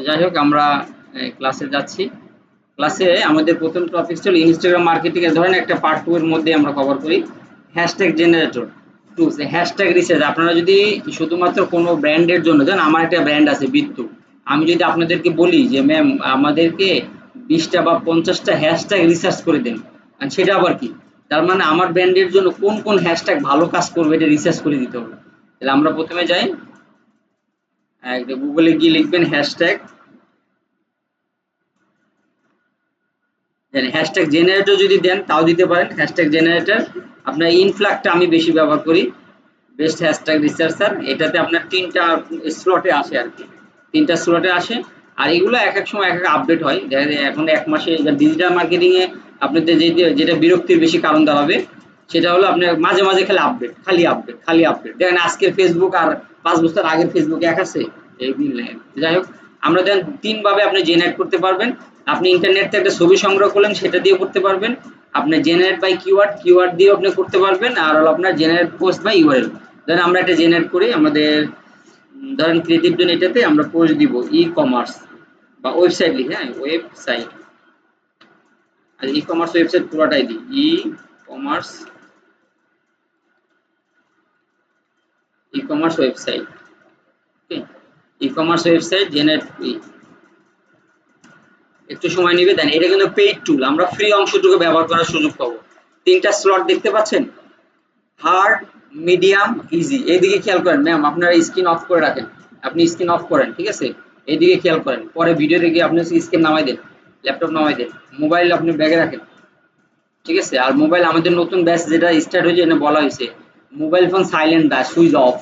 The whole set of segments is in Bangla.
যাই হোক আমরা ক্লাসে যাচ্ছি। ক্লাসে আমাদের প্রথম টপিক ছিল ইনস্টাগ্রাম মার্কেটিং এর ধরেন একটা পার্ট 2 এর মধ্যে আমরা কভার করি hashtag generator tools hashtag research. আপনারা যদি শুধুমাত্র কোনো ব্র্যান্ডের জন্য জান আমার একটা ব্র্যান্ড আছে বিদ্যু, আমি যদি আপনাদেরকে বলি যে ম্যাম আমাদেরকে 20টা বা 50টা হ্যাশট্যাগ রিসার্চ করে দেন, সেটা আবার কি? তার মানে আমার ব্র্যান্ডের জন্য কোন কোন হ্যাশট্যাগ ভালো কাজ করবে এটা রিসার্চ করে দিতে হবে। তাহলে আমরা প্রথমে যাই, গুগলে গিয়ে লিখবেন হ্যাশট্যাগ হ্যাশট্যাগ জেনারেটর, যদি দেন তাও দিতে পারেন হ্যাশট্যাগ জেনারেটর। আপনার ইনফ্লাক্টটা আমি বেশি ব্যবহার করি, বেস্ট হ্যাশট্যাগ রিসার্চার। এটাতে আপনার 3টা স্লটে আসে আর কি, 3টা স্লটে আসে। আর এগুলো এক এক সময় এক এক আপডেট হয়। দেখা যায় এখন 1 মাসে ডিজিটাল মার্কেটিং এ আপনাদের যেটা বিরক্তির বেশি কারণ দাঁড়াবে সেটা হলো আপনার মাঝে মাঝে খালি আপডেট, খালি আপডেট, খালি আপডেট। দেখেন আজকের ফেসবুক আর 5 বছর আগের ফেসবুক এক আছে? এই মিল নেই। যাই হোক, আমরা দেখেন 3 ভাবে আপনি জেনারেট করতে পারবেন। আপনি ইন্টারনেট থেকে একটা ছবি সংগ্রহ করলেন, সেটা দিয়ে করতে পারবেন। আপনি জেনারেট বাই কিওয়ার্ড, কিওয়ার্ড দিয়ে আপনি করতে পারবেন। আর হলো আপনার জেনারেট পোস্ট বাই ইউআরএল। ধরেন আমরা এটা জেনারেট করি আমাদের ধরেন ক্রিয়েটিভ জোন, এটাতে আমরা পোস্ট দিব ই কমার্স বা ওয়েবসাইট লিখে, হ্যাঁ ওয়েবসাইট। আর ই কমার্স ওয়েবসাইট পুরোটাই দিই e commerce, e commerce website. Okay, e commerce website generate. একটু সময় নিবে দেন। এটা কিন্তু পেইড টুল, আমরা ফ্রি অংশটুকু ব্যবহার করার সুযোগ পাবো। 3টা স্লট দেখতে পাচ্ছেন, হার্ড, মিডিয়াম, ইজি। এইদিকে খেয়াল করেন ম্যাম, আপনারা স্ক্রিন অফ করে রাখেন, আপনি স্ক্রিন অফ করেন, ঠিক আছে? এইদিকে খেয়াল করেন, পরে ভিডিও দেখে আপনি স্ক্রিন নামাই দেন, ল্যাপটপ নামাই দেন, মোবাইল আপনি ব্যাগে রাখেন, ঠিক আছে? আর মোবাইল আমাদের নতুন ব্যাচ যেটা স্টার্ট হয়েছে এখানে বলা হয়েছে মোবাইল ফোন সাইলেন্ট বা সুইচ অফ।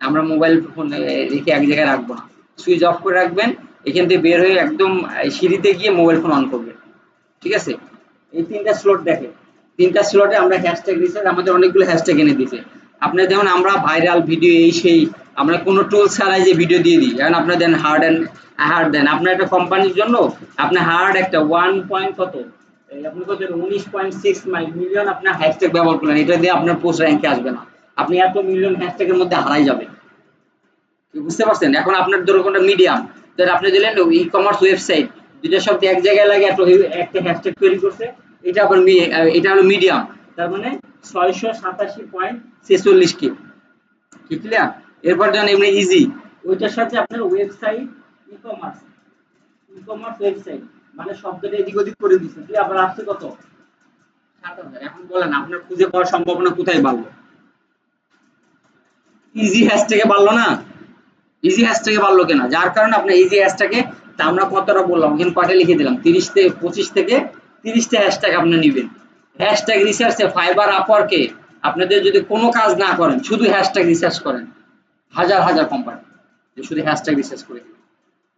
আমরা মোবাইল ফোন রেখে এক জায়গায় রাখবো না, সুইচ অফ করে রাখবেন। এখান থেকে বের হয়ে একদম সিঁড়িতে গিয়ে মোবাইল ফোন অন করবেন, ঠিক আছে? এই 3টা স্লট দেখেন, 3টা স্লটে আমরা হ্যাশট্যাগ রিসার্চ আমাদের অনেকগুলো হ্যাশট্যাগ এনে দিয়েছে। আপনার যেমন আমরা ভাইরাল ভিডিও এই সেই আমরা কোনো টুল ছাড়াই যে ভিডিও দিয়ে দিই। এখন আপনার দেন হার্ড অ্যান্ড হার্ড দেন আপনার একটা কোম্পানির জন্য আপনার হার্ড একটা 1 পয়েন্ট কত আপনি কত 19.6 মিলিয়ন আপনার হ্যাশট্যাগ ব্যবহার করলেন, এটা দিয়ে আপনার পোস্ট র্যাঙ্কে আসবে না। আপনি এত মিলিয়ন হ্যাশট্যাগের মধ্যে হারাই যাবেন। বুঝতে পারছেন? এখন আপনার ধরো কোনটা মিডিয়াম, তাহলে আপনি দিলেন ই কমার্স ওয়েবসাইট, দুইটা শব্দ এক জায়গায় লাগে একটা হ্যাশট্যাগ তৈরি করছে। এটা আবার এটা হলো মিডিয়াম, তার মানে 687.46 কি ক্লিয়ার? এরপর যখন এমনি ইজি, ওইটার সাথে আপনার ওয়েবসাইট ই কমার্স, ই কমার্স ওয়েবসাইট মানে শব্দটা এদিক ওদিক করে দিচ্ছে, দিয়ে আবার আসছে কত 7,000। এখন বলেন আপনার খুঁজে পাওয়ার সম্ভাবনা কোথায় বাড়লো? ইজি হ্যাশট্যাগে বাড়লো না? ইজি হ্যাশট্যাগে বাড়লো কেনা? যার কারণে আপনার ইজি হ্যাশট্যাগে তা আমরা কতটা বললাম, এখানে কয়টা লিখে দিলাম, 30 থেকে 25 থেকে 30টা হ্যাশট্যাগ আপনি নেবেন। হ্যাশট্যাগ রিসার্চে ফাইবার আপওয়ার্কে আপনাদের যদি কোনো কাজ না করেন, শুধু হ্যাশট্যাগ রিসার্চ করেন, হাজার হাজার কোম্পানি যে শুধু হ্যাশট্যাগ রিসার্চ করে দিবেন।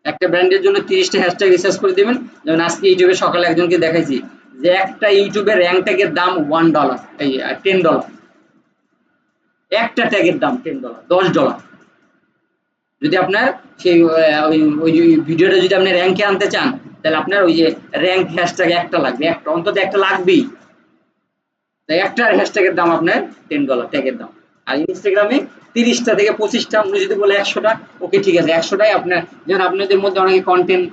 একটা ব্র্যান্ডের জন্য 30টা হ্যাশট্যাগ রিসার্চ করে দিবেন। যেমন আজকে ইউটিউবে সকালে একজনকে দেখাইছি যে একটা ইউটিউবের র্যাঙ্ক ট্যাগের দাম $1, এই $10, একটা ট্যাগের দাম $10, $10। যদি আপনার সেই ওই ভিডিওটা যদি আপনি র্যাঙ্কে আনতে চান, তাহলে আপনার ওই যে র্যাঙ্ক হ্যাশট্যাগ একটা লাগবে, একটা অন্তত একটা লাগবেই। তাই একটা হ্যাশট্যাগের দাম আপনার $10 ট্যাগের দাম। আর ইনস্টাগ্রামে 30টা থেকে 25টা, আপনি যদি বলে 100টা, ওকে ঠিক আছে 100টাই আপনার। যেমন আপনাদের মধ্যে অনেকে কন্টেন্ট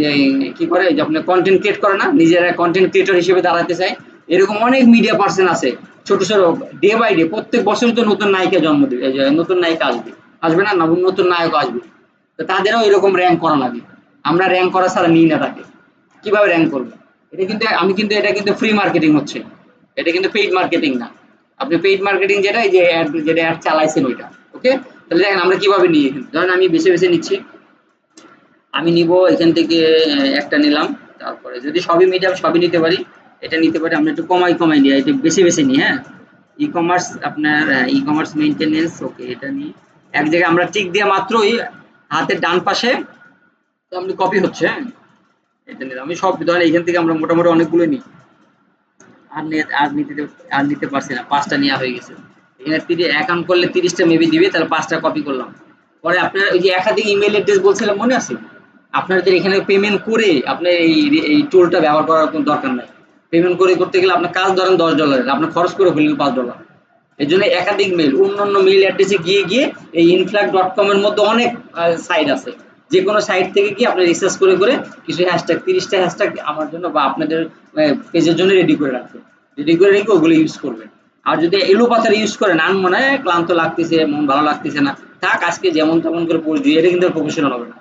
যে কি করে, যে আপনার কন্টেন্ট ক্রিয়েট করে না, নিজেরা কন্টেন্ট ক্রিয়েটর হিসেবে দাঁড়াতে চায়, এরকম অনেক মিডিয়া পার্সন আছে। ছোট ছোট ডে বাই ডে প্রত্যেক বছর তো নতুন নায়িকা জন্ম দেবে, নতুন নায়িকা আসবে, আসবে না, নতুন নায়ক আসবে। তো তাদেরও এরকম র্যাঙ্ক করা লাগে। আমরা র্যাঙ্ক করা ছাড়া নিই না তাকে। কিভাবে র্যাঙ্ক করবে? এটা কিন্তু এটা কিন্তু ফ্রি মার্কেটিং হচ্ছে, এটা কিন্তু পেইড মার্কেটিং না। আপনি পেইড মার্কেটিং যেটা, এই যে যেটা অ্যাড চালাইছেন ওইটা। ওকে, তাহলে দেখেন আমরা কিভাবে নিই। ধরেন আমি বেছে বেছে নিচ্ছি, আমি নিব এখান থেকে একটা নিলাম। তারপরে যদি সবই মিডিয়াম সবই নিতে পারি, এটা নিতে পারি। আমরা একটু কমাই কমাই নিই, এটা বেছে বেছে নিই, হ্যাঁ। ই কমার্স আপনার ই কমার্স মেইনটেনেন্স, ওকে এটা নিই। এক জায়গায় আমরা টিক দিয়ে মাত্রই হাতের ডান পাশে আপনি কপি হচ্ছে, হ্যাঁ। এটা নিলাম আমি সব। ধরেন এখান থেকে আমরা মোটামুটি অনেকগুলো নিই। আর নিতে পারছি না, 5টা নেওয়া হয়ে গেছে। এখানে অ্যাকাউন্ট করলে 30টা মেবি দিবে, তাহলে 5টা কপি করলাম। পরে আপনার ওই যে একাধিক ইমেল অ্যাড্রেস বলছিলাম, মনে আছে? আপনাদের এখানে পেমেন্ট করে আপনার এই টুলটা ব্যবহার করার কোনো দরকার নাই। পেমেন্ট করে করতে গেলে আপনার কাজ ধরেন $10, আপনার খরচ করে ফেললেন $5। এর জন্য একাধিক মেল, অন্য অন্য মেল অ্যাড্রেসে গিয়ে গিয়ে এই influx.com এর মধ্যে অনেক সাইট আছে। যে কোনো সাইট থেকে কি আপনি রিসার্চ করে করে কিছু হ্যাশট্যাগ 30টা হ্যাশট্যাগ আমার জন্য বা আপনাদের পেজের জন্য রেডি করে রাখবেন, রেডি করে রেখে ওগুলো ইউজ করবেন। আর যদি এলোপাতাড়ি ইউজ করেন আর মনে হয় ক্লান্ত লাগতেছে, মন ভালো লাগতেছে না, থাক আজকে যেমন তেমন করে পড়ে দিই, এটা কিন্তু প্রফেশনাল হবে না,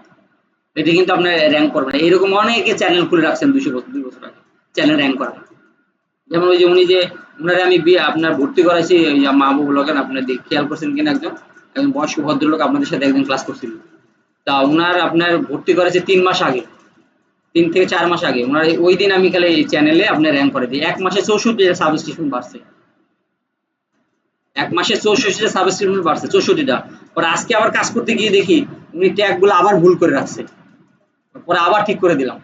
এটা কিন্তু আপনার র্যাঙ্ক করবে না। এরকম অনেকে চ্যানেল খুলে রাখছেন 2 বছর আগে, চ্যানেল র্যাঙ্ক করা না। যেমন ওই যে উনি যে উনারে আমি আপনার ভর্তি করাইছি ওই যে মাহবুব ব্লগার, আপনার খেয়াল করছেন কিনা, একজন একজন বয়স্ক ভদ্রলোক আপনাদের সাথে একদিন ক্লাস করছিল। তা উনার আপনার ভর্তি করেছে 3 মাস আগে, 3 থেকে 4 মাস আগে। উনার ওই দিন আমি খালি চ্যানেলে আপনার র্যাঙ্ক করে দিই, 1 মাসে 64টা সাবস্ক্রিপশন বাড়ছে, 1 মাসে 64টা সাবস্ক্রিপশন বাড়ছে, 64টা। পরে আজকে আবার কাজ করতে গিয়ে দেখি উনি ট্যাগ গুলো আবার ভুল করে রাখছে, পরে আবার ঠিক করে দিলাম।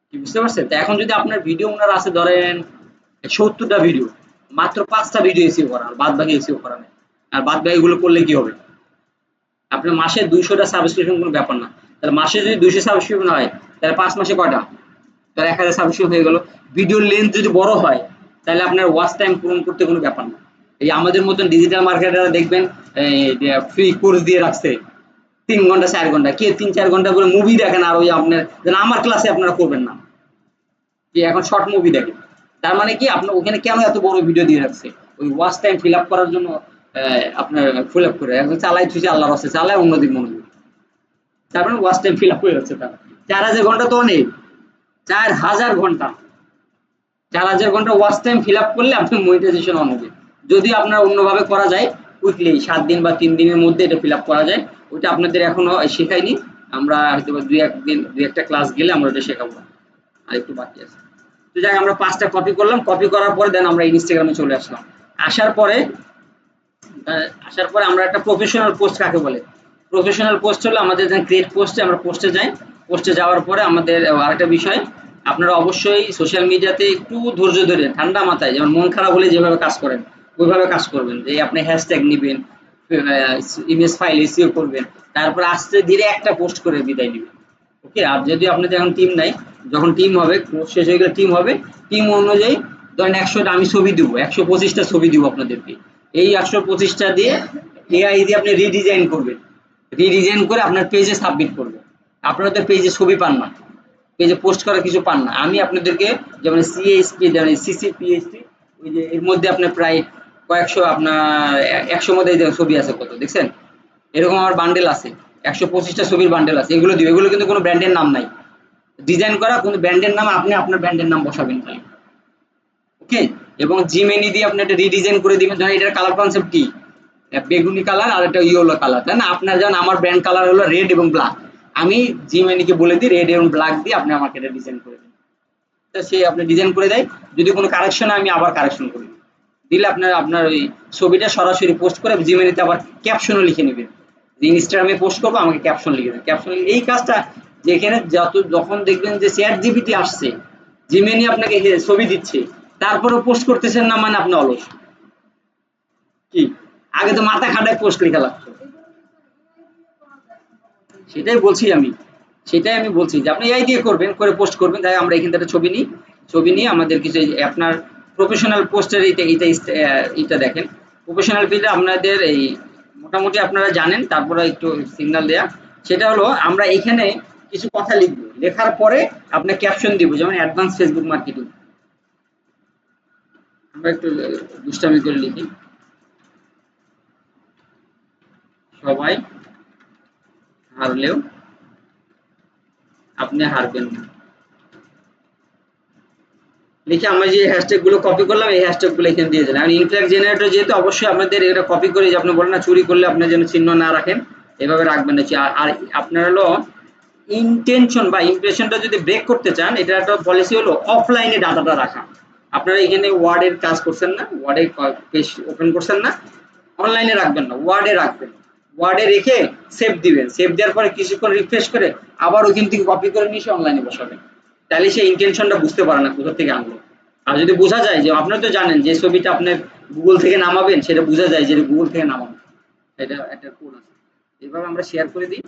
কি বুঝতে পারছেন? তো এখন যদি আপনার ভিডিও ওনার আছে ধরেন 70টা ভিডিও, মাত্র 5টা ভিডিও এসিও করা, আর বাদ বাকি এসিও করা নেই। আর বাদ বাকি গুলো করলে কি হবে? আপনার মাসে 200টা সাবস্ক্রিপশন কোনো ব্যাপার না। তাহলে মাসে যদি 200 সাবস্ক্রিপশন হয় তাহলে 5 মাসে কয়টা? তাহলে 1000 সাবস্ক্রিপশন হয়ে গেল। ভিডিওর লেন্থ যদি বড় হয় তাহলে আপনার ওয়াচ টাইম পূরণ করতে কোনো ব্যাপার না। এই আমাদের মতন ডিজিটাল মার্কেটাররা দেখবেন ফ্রি কোর্স দিয়ে রাখছে 3 ঘন্টা 4 ঘন্টা, কে 3-4 ঘন্টা করে মুভি দেখেন, আর ওই আপনার আমার ক্লাসে আপনারা করবেন না, কি এখন শর্ট মুভি দেখেন। তার মানে কি আপনার ওখানে কেন এত বড় ভিডিও দিয়ে রাখছে? ওই ওয়াচ টাইম ফিল আপ করার জন্য। আপনার ফিল আপ করে একদম চালাই থুইছে আল্লাহর রাস্তায়, চালায় অন্যদিক মনোযোগ, তার মানে ওয়াচ টাইম ফিল আপ হয়ে যাচ্ছে তার। 4000 ঘন্টা তো অনেক, 4000 ঘন্টা, 4000 ঘন্টা ওয়াচ টাইম ফিল আপ করলে আপনার মনিটাইজেশন অন হবে। যদি আপনার অন্যভাবে করা যায় কুইকলি 7 দিন বা 3 দিনের মধ্যে এটা ফিল আপ করা যায়, ওইটা আপনাদের এখনো শেখাইনি। আমরা হয়তো 2-1 ক্লাস গেলে আমরা ওটা শেখাবো, আর একটু বাকি আছে। তো যাই আমরা 5টা কপি করলাম, কপি করার পরে দেন আমরা ইনস্টাগ্রামে চলে আসলাম। আসার পরে আমরা একটা প্রফেশনাল পোস্ট কাকে বলে? প্রফেশনাল পোস্ট হলো আমাদের ক্রিয়েট পোস্টে আমরা পোস্টে যাই। পোস্টে যাওয়ার পরে আমাদের আরেকটা বিষয়, আপনারা অবশ্যই সোশ্যাল মিডিয়াতে একটু ধৈর্য ধরে ঠান্ডা মাথায়, যেমন মন খারাপ হলে যেভাবে কাজ করেন ওইভাবে কাজ করবেন, যে আপনি হ্যাশট্যাগ নিবেন, ইমেজ ফাইল এসইও করবেন, তারপর আস্তে ধীরে একটা পোস্ট করে বিদায় নেবেন। ওকে, আর যদি আপনাদের এখন টিম নাই, যখন টিম হবে কোর্স শেষ হয়ে গেলে টিম হবে, টিম অনুযায়ী ধরেন 100টা আমি ছবি দিব, 125টা ছবি দিব আপনাদেরকে। এই 125টা দিয়ে এআই দিয়ে আপনি রিডিজাইন করবেন, রিডিজাইন করে আপনার পেজে সাবমিট করবেন। আপনারা তো পেজে ছবি পান না, পেজে পোস্ট করার কিছু পান না, আমি আপনাদেরকে যেমন সিএসপি যেমন সিসিপিএসটি, ওই যে এর মধ্যে আপনার প্রায় কয়েকশো, আপনার 100 মধ্যে ছবি আছে, কত দেখছেন? এরকম আমার বান্ডেল আছে, 125টা ছবির বান্ডেল আছে, এগুলো দিবে। এগুলো কিন্তু কোনো ব্র্যান্ডের নাম নাই, ডিজাইন করা, কোনো ব্র্যান্ডের নাম আপনি আপনার ব্র্যান্ডের নাম বসাবেন তাই। ওকে, এবং জিমেনি দিয়ে আপনি একটা রিডিজাইন করে দিবেন। ধরেন এটার কালার কনসেপ্ট কি? বেগুনি কালার আর একটা ইয়েলো কালার, তাই না? আপনার যেমন আমার ব্র্যান্ড কালার হলো রেড এবং ব্ল্যাক, আমি জিমেনিকে বলে দিই রেড এবং ব্ল্যাক দিয়ে আপনি আমাকে এটা ডিজাইন করে দিন। তো সে আপনি ডিজাইন করে দেয়, যদি কোনো কারেকশন হয় আমি আবার কারেকশন করে দিই, দিলে আপনার আপনার ওই ছবিটা সরাসরি পোস্ট করে জিমেনিতে আবার ক্যাপশনও লিখে নেবেন, যে ইনস্টাগ্রামে পোস্ট করবো আমাকে ক্যাপশন লিখে দেন। ক্যাপশন এই কাজটা যেখানে যখন দেখবেন যে চ্যাট জিপিটি আসছে, জিমেনি আপনাকে ছবি দিচ্ছে, তারপরেও পোস্ট করতেছেন না, মানে আপনি অলস। কি, আগে তো মাথা খাটায় পোস্ট লেখা লাগতো। সেটাই বলছি আমি, সেটাই আমি বলছি যে আপনি এআই দিয়ে করবেন, করে পোস্ট করবেন। তাই আমরা এখান থেকে ছবি নিই, ছবি নিয়ে আমাদের কিছু আপনার প্রফেশনাল পোস্টের এটা দেখেন, প্রফেশনাল ফিল্ডে আপনাদের এই মোটামুটি আপনারা জানেন, তারপরে একটু সিগন্যাল দেয়া, সেটা হলো আমরা এখানে কিছু কথা লিখবো, লেখার পরে আপনার ক্যাপশন দিব, যেমন অ্যাডভান্স ফেসবুক মার্কেটিং। আমরা একটু দুষ্টামি করে লিখি, সবাই হারলেও আপনি হারবেন না, লিখে আমরা যে হ্যাশট্যাগ গুলো কপি করলাম এই হ্যাশট্যাগ গুলো এখানে দিয়ে দিলাম। ইনফ্ল্যাক্ট জেনারেটর যেহেতু অবশ্যই আপনাদের এটা কপি করে, যে আপনি বলেন না চুরি করলে আপনি যেন চিহ্ন না রাখেন, এভাবে রাখবেন না। আর আপনার হলো ইন্টেনশন বা ইমপ্রেশনটা যদি ব্রেক করতে চান, এটা একটা পলিসি হলো অফলাইনে ডাটাটা রাখা। আপনারা এখানে ওয়ার্ডের কাজ করছেন না, ওয়ার্ডে পেজ ওপেন করছেন না, অনলাইনে রাখবেন না, ওয়ার্ডে রাখবেন। ওয়ার্ডে রেখে সেভ দিবেন, সেভ দেওয়ার পরে কিছুক্ষণ রিফ্রেশ করে আবার ওইখান থেকে কপি করে নিয়ে এসে অনলাইনে বসাবেন। তাহলে সেই ইন্টেনশনটা বুঝতে পারে না কোথা থেকে আনলো। আর যদি বোঝা যায়, যে আপনারা তো জানেন যে ছবিটা আপনি গুগল থেকে নামাবেন, সেটা বোঝা যায় যে গুগল থেকে নামাবেন, এটা একটা কোড আছে। এভাবে আমরা শেয়ার করে দিই।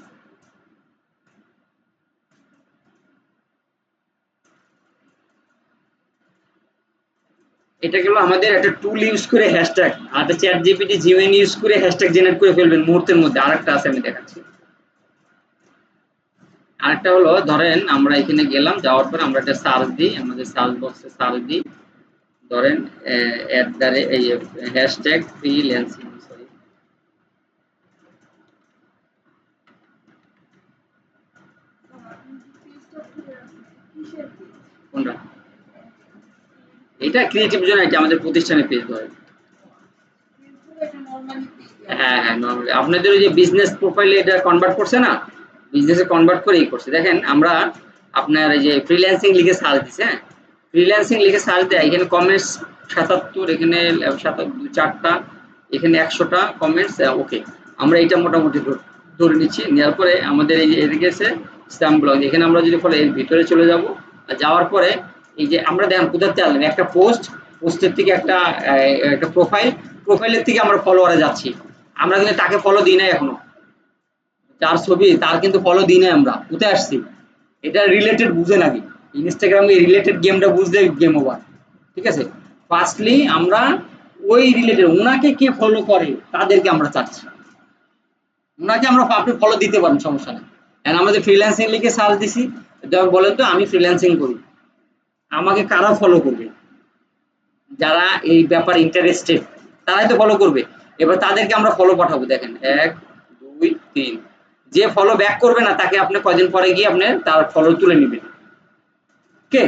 এটা গেল আমাদের একটা টুল ইউজ করে হ্যাশট্যাগ, আর একটা চ্যাট জিপিটি জিমেনি ইউজ করে হ্যাশট্যাগ জেনারেট করে ফেলবেন মুহূর্তের মধ্যে। আরেকটা আছে আমি দেখাচ্ছি, আরেকটা হলো ধরেন আমরা এখানে গেলাম, যাওয়ার পর আমরা একটা সার্চ দিই, আমাদের সার্চ বক্সে সার্চ দিই, ধরেন এই হ্যাশট্যাগ ফ্রিল্যান্সিং, সরি কোনটা, এটা ক্রিয়েটিভ জোন, এটা আমাদের প্রতিষ্ঠানের পেজ ধরে। হ্যাঁ হ্যাঁ নরমালি আপনাদের ওই যে বিজনেস প্রোফাইলে এটা কনভার্ট করছে না, বিজনেসে কনভার্ট করেই করছে। দেখেন আমরা আপনার এই যে ফ্রিল্যান্সিং লিখে সার্চ দিছে, হ্যাঁ ফ্রিল্যান্সিং লিখে সার্চ দেয়, এখানে কমেন্টস ৭৭, এখানে ৪টা, এখানে ১০০টা কমেন্টস, ওকে আমরা এটা মোটামুটি ধরে নিচ্ছি। নেওয়ার পরে আমাদের এই যে এদিকে এসে স্ট্যাম্প ব্লগ, এখানে আমরা যদি ফলে এর ভিতরে চলে যাব, যাওয়ার পরে এই যে আমরা দেখেন কোথাতে আসলাম, একটা পোস্ট, পোস্টের থেকে একটা প্রোফাইল, প্রোফাইলের থেকে আমরা ফলোয়ারে যাচ্ছি, আমরা কিন্তু তাকে ফলো দিই নাই এখনো, যার ছবি তার কিন্তু ফলো দিই নাই, আমরা কোথায় আসছি, এটা রিলেটেড বুঝে নাকি, ইনস্টাগ্রামে রিলেটেড গেমটা বুঝলে গেম ওভার, ঠিক আছে। ফার্স্টলি আমরা ওই রিলেটেড ওনাকে কে ফলো করে তাদেরকে আমরা চাচ্ছি, ওনাকে আমরা আপনি ফলো দিতে পারেন, সমস্যা নেই। এন্ড আমাদের ফ্রিল্যান্সিং লিখে সার্চ দিছি, বলেন তো আমি ফ্রিল্যান্সিং করি, আমাকে কারা ফলো করবে, যারা এই ব্যাপারে ইন্টারেস্টেড তারাই তো ফলো করবে। এবার তাদেরকে আমরা ফলো পাঠাবো, দেখেন ১ ২ ৩, যে ফলো ব্যাক করবে না তাকে আপনি কয়দিন পরে গিয়ে আপনি তার ফলো তুলে নেবেন। ওকে,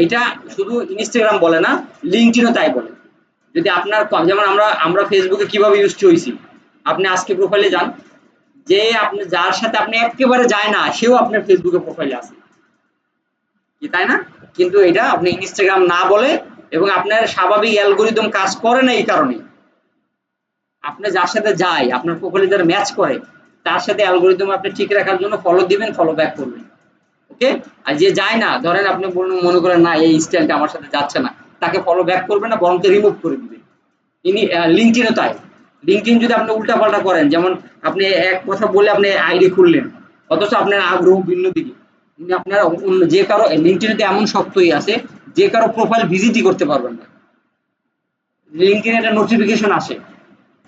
এটা শুধু ইনস্টাগ্রাম বলে না, লিঙ্কডইনও তাই বলে। যদি আপনার যেমন আমরা ফেসবুকে কিভাবে ইউজ হইছি, আপনি আজকে প্রোফাইলে যান, যে আপনি যার সাথে আপনি একেবারে যায় না সেও আপনার ফেসবুকে প্রোফাইলে আছে, কি তাই না? কিন্তু এটা আপনি ইনস্টাগ্রাম না বলে, এবং আপনার স্বাভাবিক অ্যালগরিদম কাজ করে না এই কারণে, আপনি যার সাথে যায় আপনার প্রোফাইলে যারা ম্যাচ করে তার সাথে অ্যালগরিদম আপনি ঠিক রাখার জন্য ফলো দিবেন, ফলো ব্যাক করবেন। ওকে, আর যে যায় না, ধরেন আপনি মনে করেন না এই স্টাইলটা আমার সাথে যাচ্ছে না, তাকে ফলো ব্যাক করবেন না, বরং রিমুভ করে দিবেন। ইনি লিঙ্কডইনও তাই, লিঙ্কডইন যদি আপনি উল্টাপাল্টা করেন, যেমন আপনি এক কথা বলে আপনি আইডি খুললেন, অথচ আপনার আগ্রহ ভিন্ন দিকে, আপনার অন্য যে কারো লিঙ্কডইনে এমন শক্তই আছে, যে কারো প্রোফাইল ভিজিটই করতে পারবেন না, লিঙ্কডইনে একটা নোটিফিকেশন আসে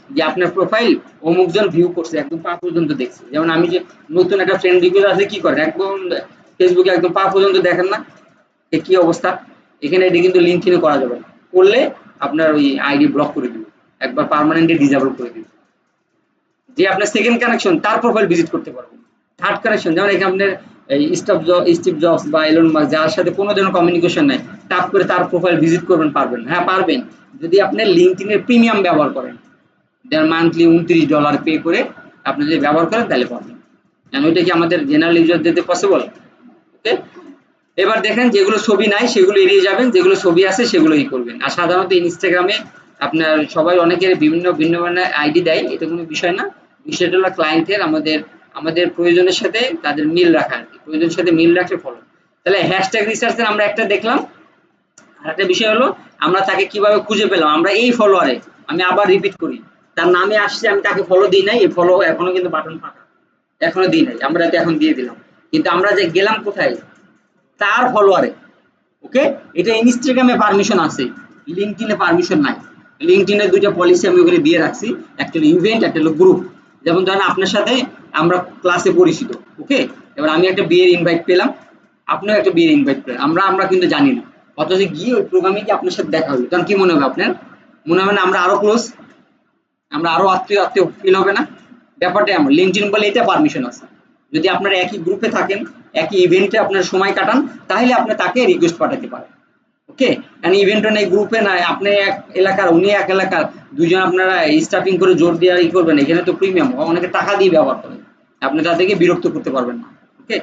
যে আপনার প্রোফাইল অমুকজন ভিউ করছে, একদম পা পর্যন্ত দেখছে। যেমন আমি যে নতুন একটা ফ্রেন্ড রিকোয়েস্ট আছে, কি করেন একদম ফেসবুকে একদম পা পর্যন্ত দেখেন না, এ কি অবস্থা, এখানে এটা কিন্তু লিঙ্কডইনে করা যাবে না, করলে আপনার ওই আইডি ব্লক করে দিবে, একবার পার্মানেন্টলি ডিসেবল করে দিবে। যে আপনার সেকেন্ড কানেকশন তার প্রোফাইল ভিজিট করতে পারবেন, থার্ড কানেকশন যেমন এখানে আপনার স্টিভ জবস বা এলন মাস্ক যার সাথে কোনো ধরনের কমিউনিকেশন নাই, টাপ করে তার প্রোফাইল ভিজিট করবেন, পারবেন? হ্যাঁ পারবেন, যদি আপনি লিঙ্কডইনের প্রিমিয়াম ব্যবহার করেন, দেন মান্থলি $29 পে করে আপনি যদি ব্যবহার করেন তাহলে পাবেন। কেন ওইটা কি আমাদের জেনারেল ইউজার দিতে পসিবল? ওকে, এবার দেখেন যেগুলো ছবি নাই সেগুলো এড়িয়ে যাবেন, যেগুলো ছবি আছে সেগুলোই করবেন। আর সাধারণত ইনস্টাগ্রামে আপনার সবাই অনেকের ভিন্ন ভিন্ন ধরনের আইডি দেয়, এটা কোনো বিষয় না, বিষয়টা হলো ক্লায়েন্টের আমাদের আমাদের প্রয়োজনের সাথে তাদের মিল রাখা আর কি, প্রয়োজনের সাথে মিল রাখলে ফলো। তাহলে হ্যাশট্যাগ রিসার্চের আমরা একটা দেখলাম। আর একটা বিষয় হলো আমরা তাকে কিভাবে খুঁজে পেলাম, আমরা এই ফলোয়ারে, আমি আবার রিপিট করি, তার নামে আসছে, আমি তাকে ফলো দিই নাই, এই ফলো এখনো কিন্তু বাটন ফাঁকা, এখনো দিই নাই, আমরা তো এখন দিয়ে দিলাম, কিন্তু আমরা যে গেলাম কোথায়, তার ফলোয়ারে। ওকে, এটা ইনস্টাগ্রামে পারমিশন আছে, লিঙ্কডইনে পারমিশন নাই। লিঙ্কডইনে দুইটা পলিসি আমি ওখানে দিয়ে রাখছি, একটা হলো ইভেন্ট, একটা হলো গ্রুপ। যেমন ধরেন আপনার সাথে আমরা ক্লাসে পরিচিত, ওকে, এবার আমি একটা বিয়ের ইনভাইট পেলাম, আপনিও একটা বিয়ের ইনভাইট পেলেন, আমরা আমরা কিন্তু জানি না, অথচ গিয়ে ওই প্রোগ্রামে গিয়ে আপনার সাথে দেখা হলো, তখন কি মনে হবে আপনার? মনে হবে না আমরা আরো ক্লোজ, আমরা আরো আত্মীয় আত্মীয় ফিল হবে না? ব্যাপারটা এমন, লিঙ্কডইন বলে এটা পারমিশন আছে, যদি আপনারা একই গ্রুপে থাকেন, একই ইভেন্টে আপনার সময় কাটান, তাহলে আপনি তাকে রিকোয়েস্ট পাঠাতে পারেন। ওকে, কারণ ইভেন্টও নেই, গ্রুপে নাই, আপনি এক এলাকার উনি এক এলাকার, দুইজন আপনারা স্টাফিং করে জোর দিয়ে ই করবেন, এখানে তো প্রিমিয়াম অনেকে টাকা দিয়ে ব্যবহার করেন, আপনি তাদেরকে বিরক্ত করতে পারবেন না। ওকে,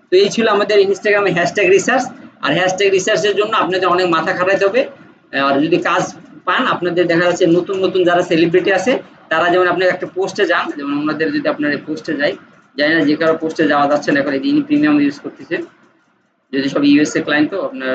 তো এই ছিল আমাদের ইনস্টাগ্রামে হ্যাশট্যাগ রিসার্চ। আর হ্যাশট্যাগ রিসার্চের জন্য আপনাদের অনেক মাথা খাটাইতে হবে। আর যদি কাজ পান, আপনাদের দেখা যাচ্ছে নতুন নতুন যারা সেলিব্রিটি আছে, তারা যেমন আপনি একটা পোস্টে যান, যেমন আমাদের যদি আপনার পোস্টে যাই, জানি না যে কারো পোস্টে যাওয়া যাচ্ছে না এখন, ইনি প্রিমিয়াম ইউজ করতেছে, যদি সব ইউএসএ ক্লায়েন্ট, তো আপনার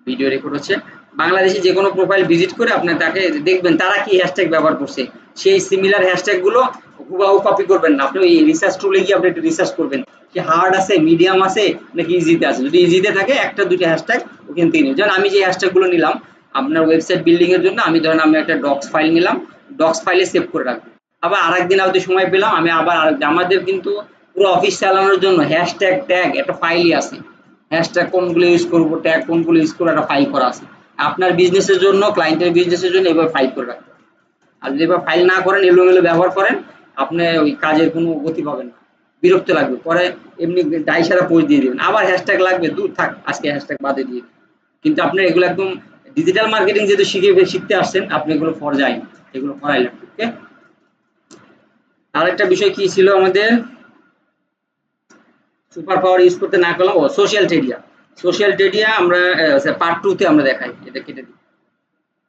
ভিডিও রেকর্ড হচ্ছে, বাংলাদেশে যে কোনো প্রোফাইল ভিজিট করে আপনি তাকে দেখবেন তারা কি হ্যাশট্যাগ ব্যবহার করছে, সেই সিমিলার হ্যাশট্যাগ গুলো হুবাহু কপি করবেন না, আপনি ওই রিসার্চ টুলে গিয়ে আপনি একটু রিসার্চ করবেন কি হার্ড আছে, মিডিয়াম আছে নাকি ইজিতে আছে, যদি ইজিতে থাকে একটা দুইটা হ্যাশট্যাগ ওখান থেকে নিন। যেমন আমি যে হ্যাশট্যাগ গুলো নিলাম আপনার ওয়েবসাইট বিল্ডিং এর জন্য, আমি ধরেন আমি একটা ডক্স ফাইল নিলাম, ডক্স ফাইলে সেভ করে রাখবো, আবার আরেকদিন হয়তো সময় পেলাম, আমি আবার আমাদের কিন্তু পুরো অফিস চালানোর জন্য হ্যাশট্যাগ ট্যাগ একটা ফাইলই আছে। হ্যাশট্যাগ কোনগুলো ইউজ করব, ট্যাগ কোনগুলো ইউজ করব, একটা ফাইল করা আছে। আপনার বিজনেসের জন্য, ক্লায়েন্টের বিজনেসের জন্য এভাবে ফাইল করে রাখতে হবে। আর যদি এবার ফাইল না করেন, এলোমেলো ব্যবহার করেন, আপনি ওই কাজের কোনো গতি পাবেন না, বিরক্ত লাগবে। পরে এমনি দায় সারা পোস্ট দিয়ে দিবেন, আবার হ্যাশট্যাগ লাগবে, দূর থাক, আজকে হ্যাশট্যাগ বাদে দিয়ে দিন। কিন্তু আপনার এগুলো একদম ডিজিটাল মার্কেটিং যেহেতু শিখতে আসছেন, আপনি এগুলো ফরজাই না, এগুলো করাই লাগবে। ওকে, আরেকটা বিষয় কি ছিল আমাদের, সুপার পাওয়ার ইউজ করতে না করলাম, ও সোশ্যাল টেডিয়া। সোশ্যাল টেডিয়া আমরা পার্ট 2 তে আমরা দেখাই, এটা কেটে দিই।